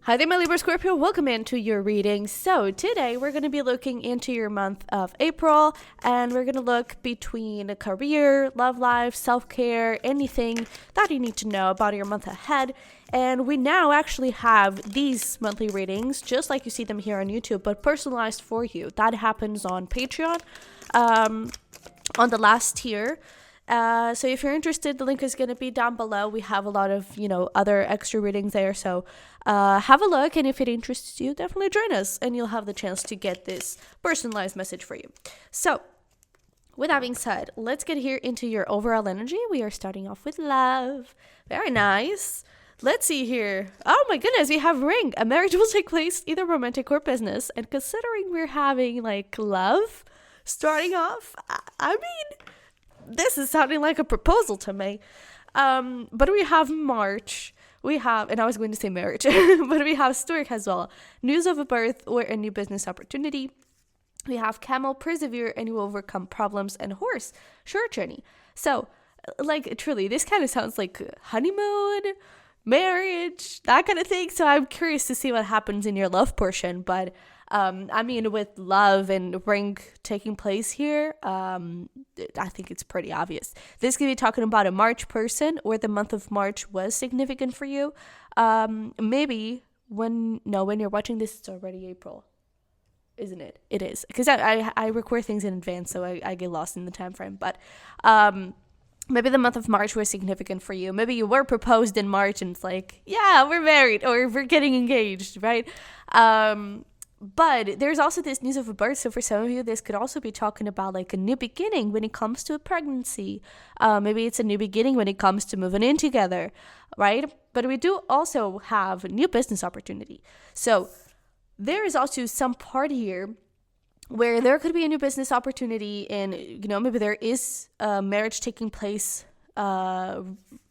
Hi there, my Libra Scorpio. Welcome into your reading. So today we're going to be looking into your month of April, and we're going to look between a career, love life, self-care, anything that you need to know about your month ahead. And we now actually have these monthly readings, just like you see them here on YouTube, but personalized for you. That happens on Patreon, on the last tier. So if you're interested, the link is going to be down below. We have a lot of, other extra readings there. So have a look. And if it interests you, definitely join us and you'll have the chance to get this personalized message for you. So with that being said, let's get here into your overall energy. We are starting off with love. Very nice. Let's see here. Oh my goodness, we have ring. A marriage will take place, either romantic or business. And considering we're having love starting off, I mean, this is sounding like a proposal to me. But we have March. We have, and I was going to say marriage, but we have stork as well. News of a birth or a new business opportunity. We have camel, persevere, and you will overcome problems, and horse, short journey. So, truly, this kind of sounds like honeymoon, marriage, that kind of thing. So I'm curious to see what happens in your love portion. But with love and ring taking place here, I think it's pretty obvious. This could be talking about a March person, or the month of March was significant for you. Maybe when you're watching this, it's already April, isn't it? It is, because I record things in advance, so I get lost in the time frame. But maybe the month of March was significant for you. Maybe you were proposed in March and it's like, yeah, we're married, or we're getting engaged, right? But there's also this news of a birth. So for some of you, this could also be talking about a new beginning when it comes to a pregnancy. Maybe it's a new beginning when it comes to moving in together, right? But we do also have a new business opportunity. So there is also some part here where there could be a new business opportunity, and maybe there is a marriage taking place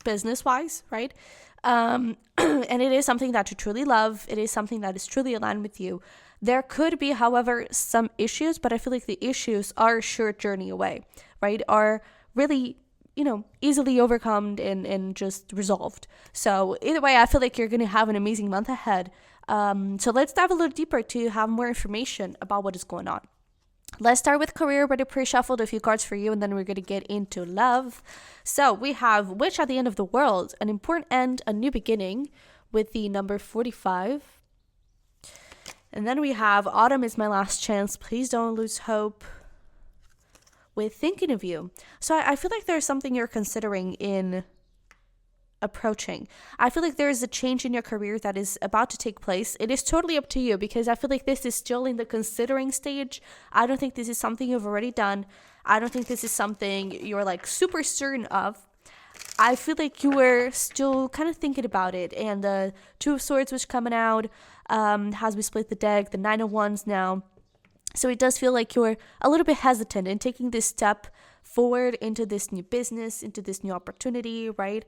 business-wise, right? And it is something that you truly love. It is something that is truly aligned with you. There could be, however, some issues, but I feel like the issues are a short journey away, right? Are really, easily overcome and just resolved. So either way, I feel like you're going to have an amazing month ahead. So let's dive a little deeper to have more information about what is going on. Let's start with career, where I pre-shuffled a few cards for you, and then we're going to get into love. So we have Witch at the End of the World, an important end, a new beginning, with the number 45. And then we have Autumn is my last chance, please don't lose hope, with Thinking of You. So I feel like there's something you're considering in approaching. I feel like there is a change in your career that is about to take place. It is totally up to you, because I feel like this is still in the considering stage. I don't think this is something you've already done. I don't think this is something you're super certain of. I feel like you were still kind of thinking about it. And the Two of Swords was coming out, as we split the deck, the Nine of Wands now. So it does feel like you're a little bit hesitant in taking this step forward into this new business, into this new opportunity, right?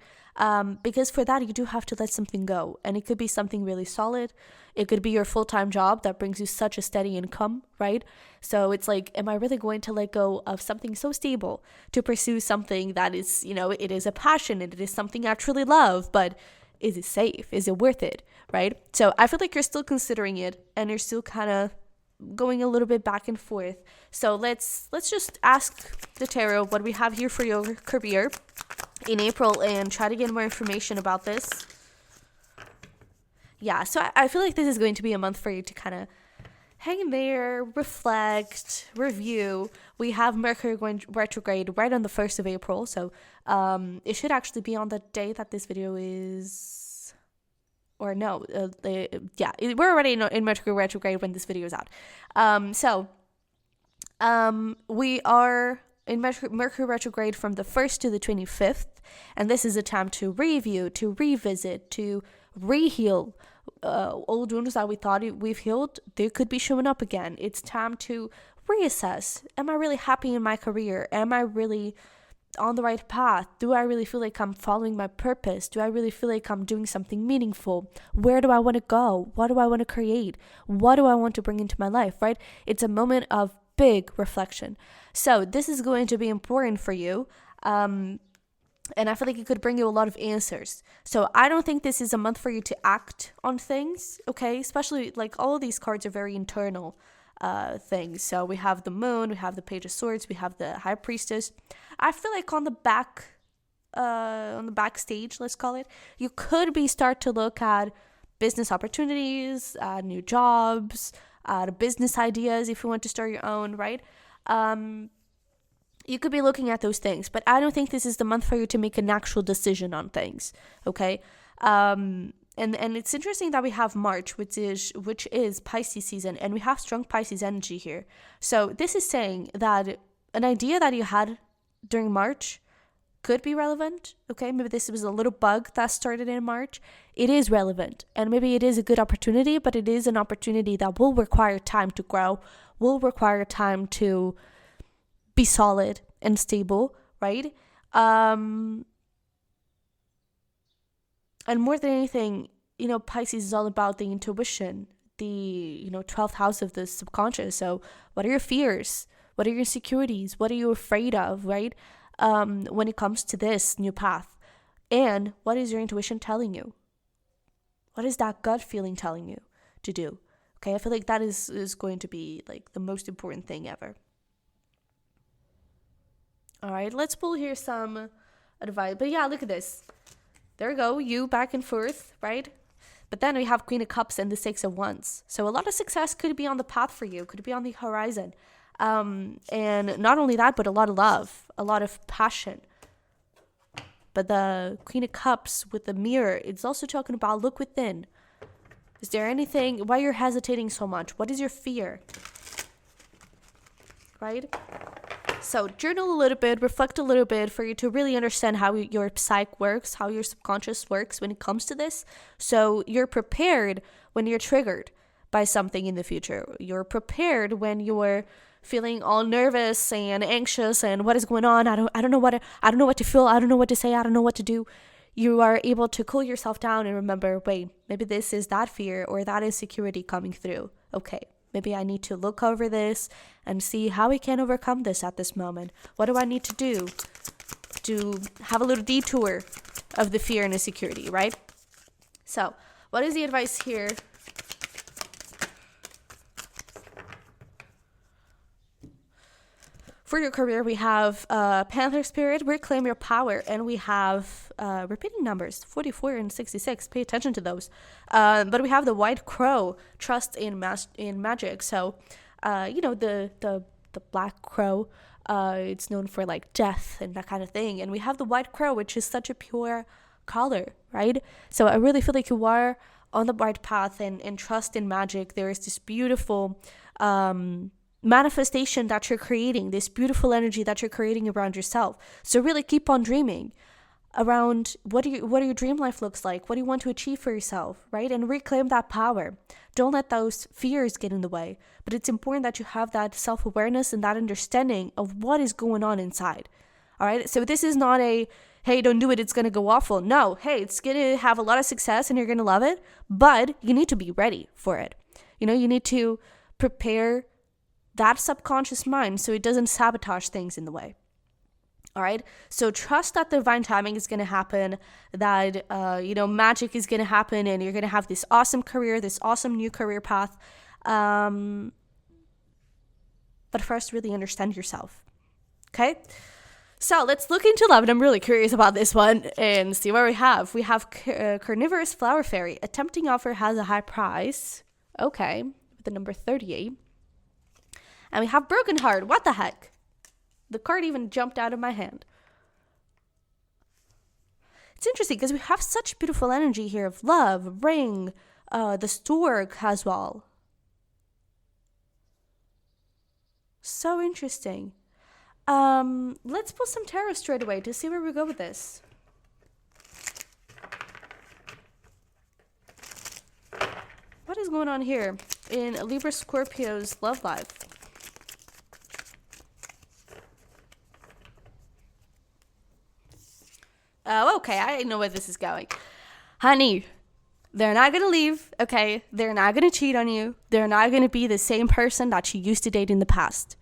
Because for that, you do have to let something go. And it could be something really solid. It could be your full-time job that brings you such a steady income, right? So it's like, am I really going to let go of something so stable to pursue something that is, it is a passion and it is something I truly love, but is it safe? Is it worth it, right? So I feel like you're still considering it, and you're still kind of going a little bit back and forth. So let's just ask the tarot what we have here for your career in April and try to get more information about this. Yeah, so I feel like this is going to be a month for you to kind of hang in there, reflect, review. We have Mercury going retrograde right on the 1st of April, so it should actually be on the day that this video is, or no, we're already in Mercury retrograde when this video is out. We are in Mercury retrograde from the 1st to the 25th, and this is a time to review, to revisit, to re-heal old wounds that we thought we've healed. They could be showing up again. It's time to reassess. Am I really happy in my career? Am I really on the right path? Do I really feel like I'm following my purpose? Do I really feel like I'm doing something meaningful? Where do I want to go? What do I want to create? What do I want to bring into my life, right? It's a moment of big reflection. So this is going to be important for you. And I feel like it could bring you a lot of answers. So I don't think this is a month for you to act on things, okay? Especially like all of these cards are very internal things. So we have the moon, we have the page of swords, we have the high priestess. I feel like on the backstage, let's call it, you could start to look at business opportunities, new jobs, business ideas if you want to start your own, right? You could be looking at those things, but I don't think this is the month for you to make an actual decision on things, okay? And it's interesting that we have March, which is Pisces season, and we have strong Pisces energy here. So this is saying that an idea that you had during March could be relevant, okay? Maybe this was a little bug that started in March. It is relevant, and maybe it is a good opportunity, but it is an opportunity that will require time to grow, will require time to be solid and stable, right? And more than anything, Pisces is all about the intuition, the 12th house of the subconscious. So what are your fears? What are your insecurities? What are you afraid of, right? When it comes to this new path. And what is your intuition telling you? What is that gut feeling telling you to do? Okay, I feel like that is going to be like the most important thing ever. All right, let's pull here some advice. But yeah, look at this. There we go, you back and forth, right? But then we have Queen of Cups and the Six of Wands. So a lot of success could be on the path for you, could be on the horizon. And not only that, but a lot of love, a lot of passion. But the Queen of Cups with the mirror, it's also talking about look within. Is there anything, why you're hesitating so much? What is your fear? Right? So journal a little bit, reflect a little bit for you to really understand how your psyche works, how your subconscious works when it comes to this. So you're prepared when you're triggered by something in the future. You're prepared when you're feeling all nervous and anxious and what is going on. I don't know what to feel. I don't know what to say. I don't know what to do. You are able to cool yourself down and remember, wait, maybe this is that fear or that insecurity coming through. Okay. Maybe I need to look over this and see how we can overcome this at this moment. What do I need to do to have a little detour of the fear and insecurity, right? So, what is the advice here? For your career, we have Panther Spirit, reclaim your power, and we have repeating numbers, 44 and 66. Pay attention to those. But we have the White Crow, trust in magic. So, the Black Crow, it's known for like death and that kind of thing. And we have the White Crow, which is such a pure color, right? So I really feel like you are on the right path and trust in magic. There is this beautiful manifestation that you're creating, this beautiful energy that you're creating around yourself. So really keep on dreaming around what your dream life looks like, what do you want to achieve for yourself, right? And reclaim that power. Don't let those fears get in the way. But it's important that you have that self-awareness and that understanding of what is going on inside. All right. So this is not a, hey, don't do it, it's going to go awful. No, hey, it's going to have a lot of success and you're going to love it, but you need to be ready for it. You need to prepare that subconscious mind so it doesn't sabotage things in the way. All right. So trust that the divine timing is going to happen, that, magic is going to happen and you're going to have this awesome career, this awesome new career path. But first, really understand yourself. Okay. So let's look into love. And I'm really curious about this one and see what we have. We have Carnivorous Flower Fairy. A tempting offer has a high price. Okay. With the number 38. And we have Broken Heart. What the heck? The card even jumped out of my hand. It's interesting because we have such beautiful energy here of love, ring, the stork as well. So interesting. Let's pull some tarot straight away to see where we go with this. What is going on here in Libra Scorpio's love life? Oh, okay, I know where this is going. Honey, they're not going to leave, okay? They're not going to cheat on you. They're not going to be the same person that you used to date in the past.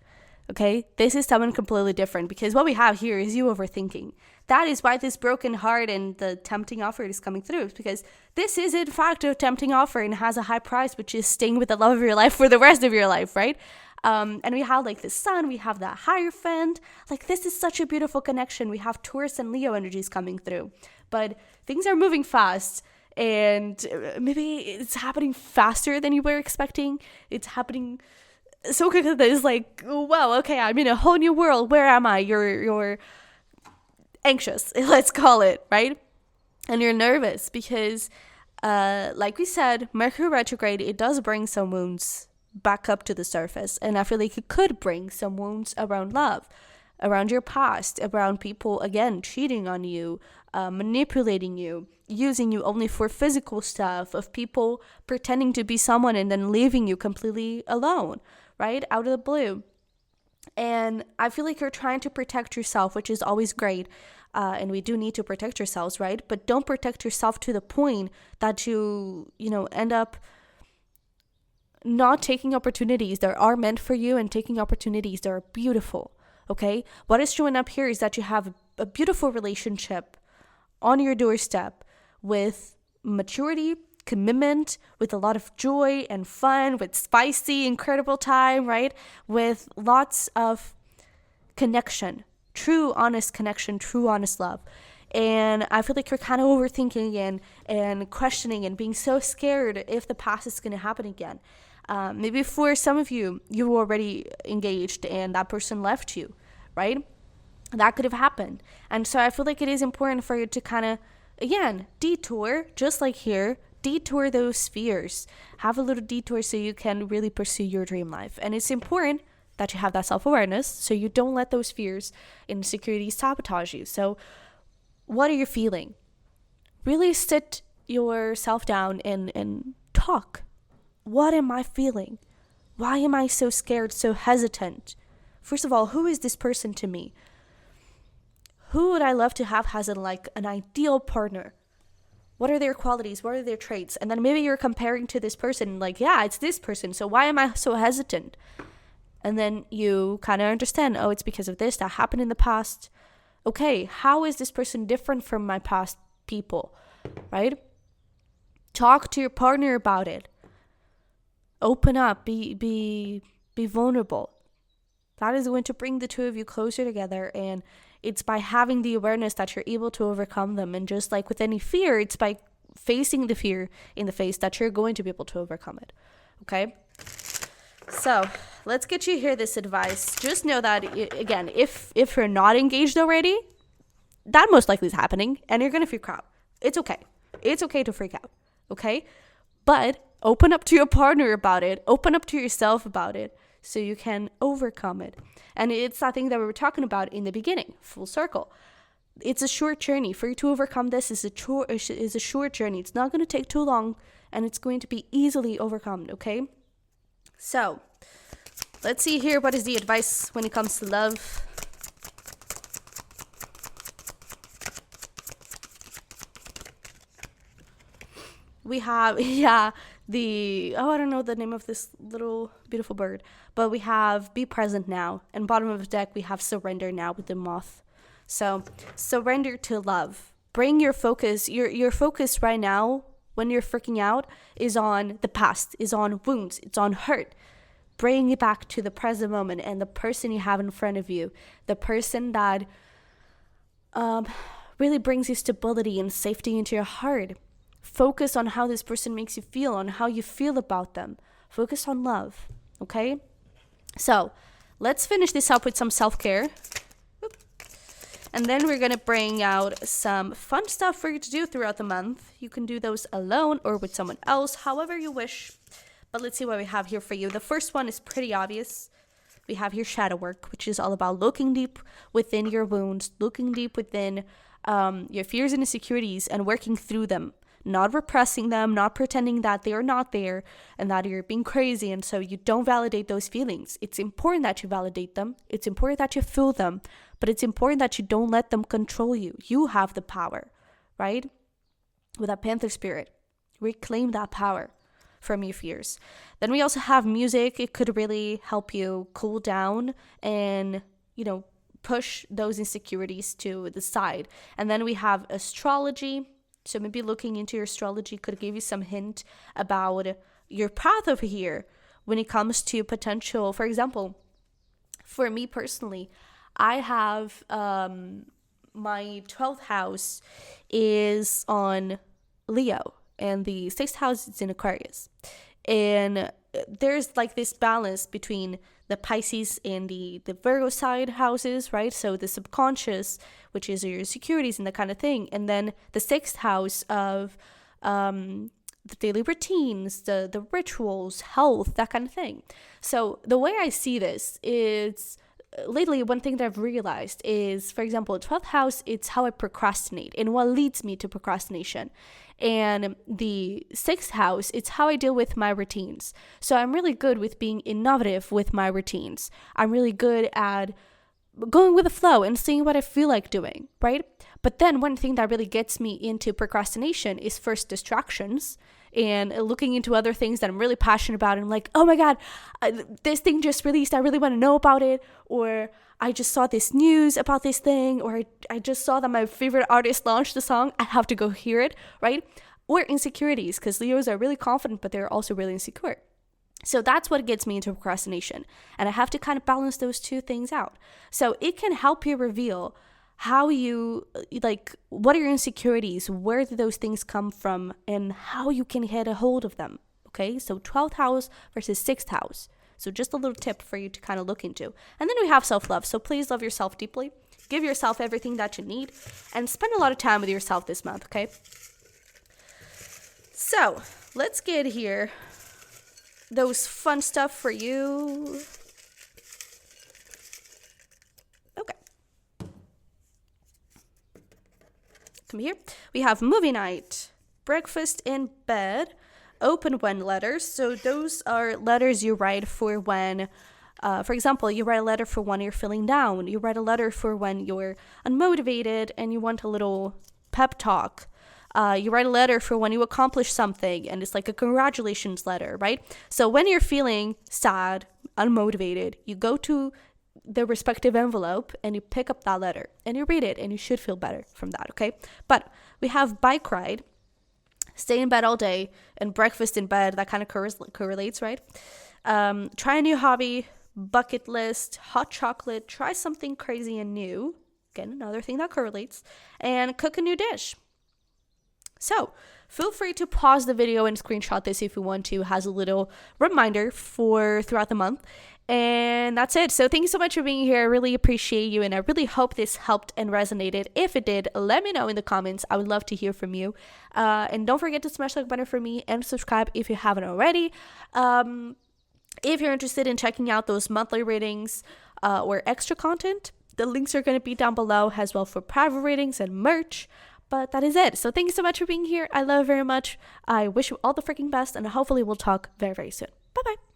Okay, this is someone completely different, because what we have here is you overthinking. That is why this broken heart and the tempting offer is coming through, because this is in fact a tempting offer and has a high price, which is staying with the love of your life for the rest of your life, right? And we have like the sun, we have that Hierophant. Like, this is such a beautiful connection. We have Taurus and Leo energies coming through, but things are moving fast, and maybe it's happening faster than you were expecting. It's happening so quick that it's like, wow, okay, I'm in a whole new world. Where am I? You're anxious, let's call it, right? And you're nervous because, like we said, Mercury retrograde, it does bring some wounds back up to the surface. And I feel like it could bring some wounds around love, around your past, around people, again, cheating on you, manipulating you, using you only for physical stuff, of people pretending to be someone and then leaving you completely alone, right? Out of the blue. And I feel like you're trying to protect yourself, which is always great. And we do need to protect ourselves, right? But don't protect yourself to the point that you end up not taking opportunities that are meant for you and taking opportunities that are beautiful, okay? What is showing up here is that you have a beautiful relationship on your doorstep with maturity, commitment, with a lot of joy and fun, with spicy, incredible time, right? With lots of connection, true, honest connection, true, honest love. And I feel like you're kind of overthinking and questioning and being so scared if the past is going to happen again. Maybe for some of you, you were already engaged and that person left you, right? That could have happened. And so I feel like it is important for you to kind of, again, detour, just like here, detour those fears. Have a little detour so you can really pursue your dream life. And it's important that you have that self-awareness so you don't let those fears and insecurities sabotage you. So what are you feeling? Really sit yourself down and talk. What am I feeling? Why am I so scared, so hesitant? First of all, who is this person to me? Who would I love to have as an ideal partner? What are their qualities? What are their traits? And then maybe you're comparing to this person, like, yeah, it's this person, so why am I so hesitant? And then you kind of understand, oh, it's because of this that happened in the past. Okay, how is this person different from my past people, right? Talk to your partner about it. Open up, be vulnerable. That is going to bring the two of you closer together, and it's by having the awareness that you're able to overcome them. And just like with any fear, it's by facing the fear in the face that you're going to be able to overcome it. Okay? So let's get you here this advice. Just know that, again, if you're not engaged already, that most likely is happening, and you're going to freak out. It's okay. It's okay to freak out. Okay? But open up to your partner about it. Open up to yourself about it so you can overcome it. And it's that thing that we were talking about in the beginning, full circle. It's a short journey. For you to overcome this is a short journey. It's not going to take too long, and it's going to be easily overcome, okay? So, let's see here. What is the advice when it comes to love? We have, I don't know the name of this little beautiful bird, but we have be present now. And bottom of the deck, we have surrender now with the moth. So surrender to love. Bring your focus, your focus right now when you're freaking out is on the past, is on wounds, it's on hurt. Bring it back to the present moment and the person you have in front of you, the person that really brings you stability and safety into your heart. Focus on how this person makes you feel, on how you feel about them. Focus on love, okay? So, let's finish this up with some self-care. And then we're going to bring out some fun stuff for you to do throughout the month. You can do those alone or with someone else, however you wish. But let's see what we have here for you. The first one is pretty obvious. We have here shadow work, which is all about looking deep within your wounds, looking deep within your fears and insecurities and working through them. Not repressing them, not pretending that they are not there and that you're being crazy and so you don't validate those feelings. It's important that you validate them. It's important that you feel them, but it's important that you don't let them control you. You have the power, right? With that panther spirit, reclaim that power. from your fears. Then we also have music. It could really help you cool down and, push those insecurities to the side. And then we have astrology. So maybe looking into your astrology could give you some hint about your path over here when it comes to potential. For example, for me personally, I have my 12th house is on Leo and the 6th house is in Aquarius. And there's like this balance between the Pisces and the Virgo side houses, right? So the subconscious, which is your insecurities and that kind of thing. And then the 6th house of the daily routines, the rituals, health, that kind of thing. So the way I see this is, lately, one thing that I've realized is, for example, 12th house, it's how I procrastinate and what leads me to procrastination. And the 6th house, it's how I deal with my routines. So I'm really good with being innovative with my routines. I'm really good at going with the flow and seeing what I feel like doing, right? But then one thing that really gets me into procrastination is first distractions and looking into other things that I'm really passionate about. And I'm like, oh my God, this thing just released. I really want to know about it. Or I just saw this news about this thing. Or I just saw that my favorite artist launched a song. I have to go hear it, right? Or insecurities, because Leos are really confident, but they're also really insecure. So that's what gets me into procrastination. And I have to kind of balance those two things out. So it can help you reveal how you, what are your insecurities? Where do those things come from? And how you can get a hold of them. Okay, so 12th house versus 6th house. So just a little tip for you to kind of look into. And then we have self-love. So please love yourself deeply. Give yourself everything that you need. And spend a lot of time with yourself this month, okay? So let's get here. Those fun stuff for you. Okay. Come here. We have movie night, breakfast in bed, open when letters. So those are letters you write for when, for example, you write a letter for when you're feeling down. You write a letter for when you're unmotivated and you want a little pep talk. You write a letter for when you accomplish something, and it's like a congratulations letter, right? So when you're feeling sad, unmotivated, you go to the respective envelope and you pick up that letter and you read it, and you should feel better from that, okay? But we have bike ride, stay in bed all day, and breakfast in bed. That kind of correlates, right? Try a new hobby, bucket list, hot chocolate, try something crazy and new. Again, another thing that correlates. And cook a new dish. So feel free to pause the video and screenshot this if you want to. It has a little reminder for throughout the month. And that's it. So thank you so much for being here. I really appreciate you. And I really hope this helped and resonated. If it did, let me know in the comments. I would love to hear from you. And don't forget to smash the like button for me and subscribe if you haven't already. If you're interested in checking out those monthly readings or extra content, the links are going to be down below as well for private readings and merch. But that is it. So thank you so much for being here. I love you very much. I wish you all the freaking best, and hopefully we'll talk very, very soon. Bye-bye.